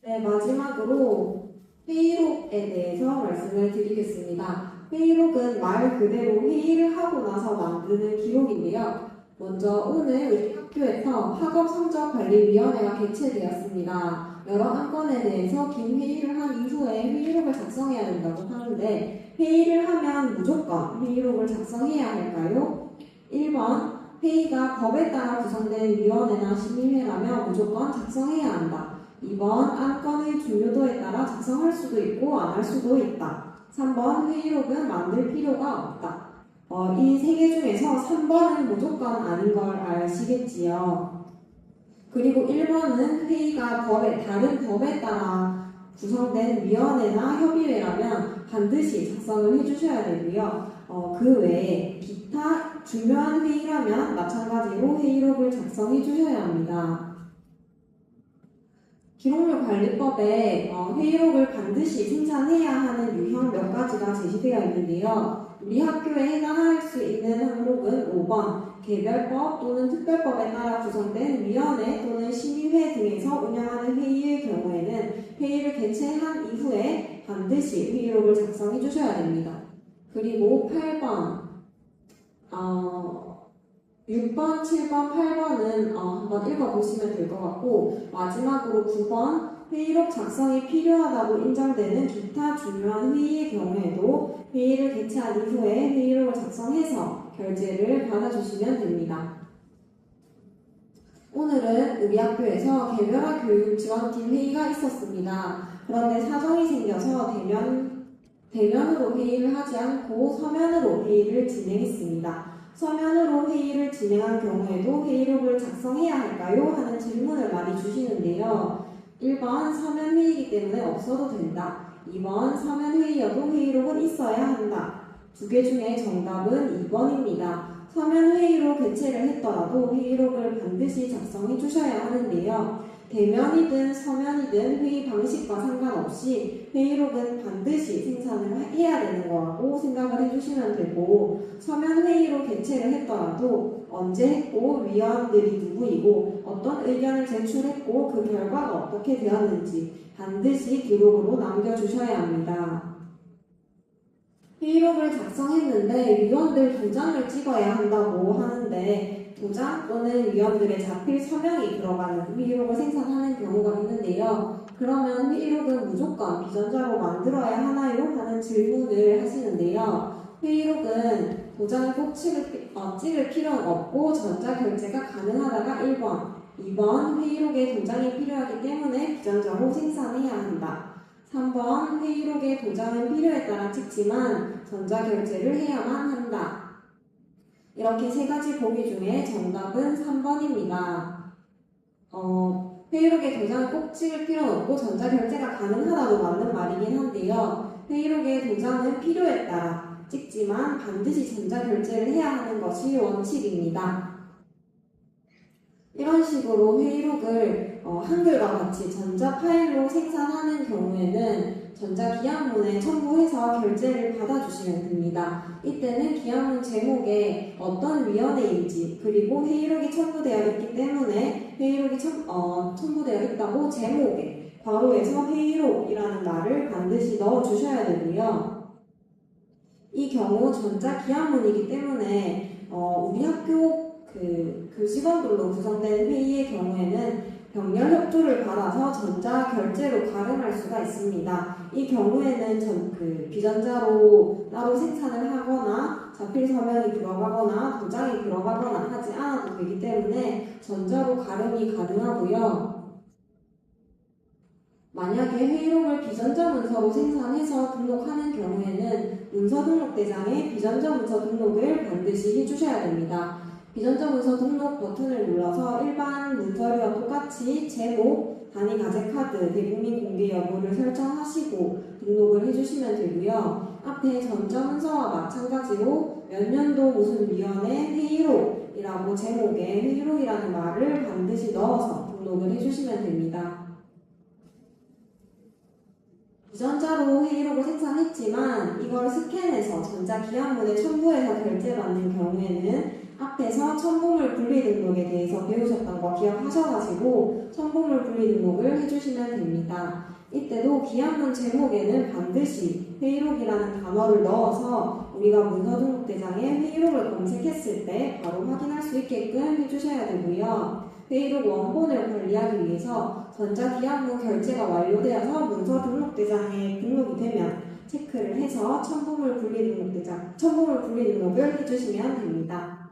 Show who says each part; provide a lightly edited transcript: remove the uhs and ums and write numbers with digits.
Speaker 1: 네, 마지막으로 회의록에 대해서 말씀을 드리겠습니다. 회의록은 말 그대로 회의를 하고 나서 만드는 기록인데요. 먼저 오늘 우리 학교에서 학업성적관리위원회가 개최되었습니다. 여러 안건에 대해서 긴 회의를 한 이후에 회의록을 작성해야 된다고 하는데 회의를 하면 무조건 회의록을 작성해야 할까요? 1번 회의가 법에 따라 구성된 위원회나 심의회라면 무조건 작성해야 한다. 2번 안건의 중요도에 따라 작성할 수도 있고 안 할 수도 있다. 3번 회의록은 만들 필요가 없다. 이 세 개 중에서 3번은 무조건 아닌 걸 아시겠지요. 그리고 1번은 회의가 다른 법에 따라 구성된 위원회나 협의회라면 반드시 작성을 해주셔야 되고요. 그 외에 기타 중요한 회의라면 마찬가지로 회의록을 작성해 주셔야 합니다. 기록물관리법에 회의록을 반드시 생산해야 하는 유형 몇 가지가 제시되어 있는데요. 우리 학교에 해당할 수 있는 항목은 5번 개별법 또는 특별법에 따라 구성된 위원회 또는 심의회 등에서 운영하는 회의의 경우에는 회의를 개최한 이후에 반드시 회의록을 작성해 주셔야 됩니다. 그리고 8번 6번, 7번, 8번은 한번 읽어보시면 될 것 같고 마지막으로 9번 회의록 작성이 필요하다고 인정되는 기타 중요한 회의의 경우에도 회의를 개최한 이후에 회의록을 작성해서 결제를 받아주시면 됩니다. 오늘은 우리 학교에서 개별화 교육 지원팀 회의가 있었습니다. 그런데 사정이 생겨서 대면으로 회의를 하지 않고 서면으로 회의를 진행했습니다. 서면으로 회의를 진행한 경우에도 회의록을 작성해야 할까요? 하는 질문을 많이 주시는데요. 1번 서면 회의이기 때문에 없어도 된다. 2번 서면 회의여도 회의록은 있어야 한다. 두 개 중에 정답은 2번입니다. 서면 회의로 개최를 했더라도 회의록을 반드시 작성해 주셔야 하는데요. 대면이든 서면이든 회의 방식과 상관없이 회의록은 반드시 생산을 해야 되는 거라고 생각을 해주시면 되고 서면 회의로 개최를 했더라도 언제 했고 위원들이 누구이고 어떤 의견을 제출했고 그 결과가 어떻게 되었는지 반드시 기록으로 남겨주셔야 합니다. 회의록을 작성했는데 위원들 도장을 찍어야 한다고 하는데 도장 또는 위원들의 자필 서명이 들어가는 회의록을 생산하는 경우가 있는데요. 그러면 회의록은 무조건 비전자로 만들어야 하나요? 하는 질문을 하시는데요. 회의록은 도장을 꼭 찍을 필요는 없고 전자결제가 가능하다가 1번, 2번 회의록에 도장이 필요하기 때문에 비전자로 생산해야 한다. 3번 회의록에 도장은 필요에 따라 찍지만 전자결제를 해야만 한다. 이렇게 세 가지 보기 중에 정답은 3번입니다. 회의록에 도장을 꼭 찍을 필요는 없고 전자결제가 가능하다고 맞는 말이긴 한데요. 회의록에 도장은 필요에 따라 찍지만 반드시 전자결제를 해야 하는 것이 원칙입니다. 이런 식으로 회의록을 한글과 같이 전자 파일로 생산하는 경우에는 전자기한문에 첨부해서 결제를 받아주시면 됩니다. 이때는 기한문 제목에 어떤 위원회인지 그리고 회의록이 첨부되어 있기 때문에 회의록이 첨부되어 있다고 제목에 괄호에서 회의록이라는 말을 반드시 넣어주셔야 되고요. 이 경우 전자기한문이기 때문에 우리 학교 교직원들로 구성된 회의의 경우에는 병렬 협조를 받아서 전자결제로 가름할 수가 있습니다. 이 경우에는 비전자로 따로 생산을 하거나 자필 서명이 들어가거나 도장이 들어가거나 하지 않아도 되기 때문에 전자로 가름이 가능하고요. 만약에 회의록을 비전자 문서로 생산해서 등록하는 경우에는 문서 등록대장에 비전자 문서 등록을 반드시 해주셔야 됩니다. 비전자 문서 등록 버튼을 눌러서 일반 문서류와 똑같이 제목, 단위 가제 카드, 대국민 공개 여부를 설정하시고 등록을 해주시면 되고요. 앞에 전자 문서와 마찬가지로 몇 년도 무슨 위원회 회의록이라고 제목에 회의록이라는 말을 반드시 넣어서 등록을 해주시면 됩니다. 비전자로 회의록을 생산했지만 이걸 스캔해서 전자기한문에 첨부해서 결제받는 경우에는 앞에서 첨부물 분리 등록에 대해서 배우셨던 거 기억하셔가지고 첨부물 분리 등록을 해주시면 됩니다. 이때도 기한문 제목에는 반드시 회의록이라는 단어를 넣어서 우리가 문서등록대장에 회의록을 검색했을 때 바로 확인할 수 있게끔 해주셔야 되고요. 회의록 원본을 관리하기 위해서 전자기한문 결제가 완료되어서 문서등록대장에 등록이 되면 체크를 해서 첨부물 분리 등록을 해주시면 됩니다.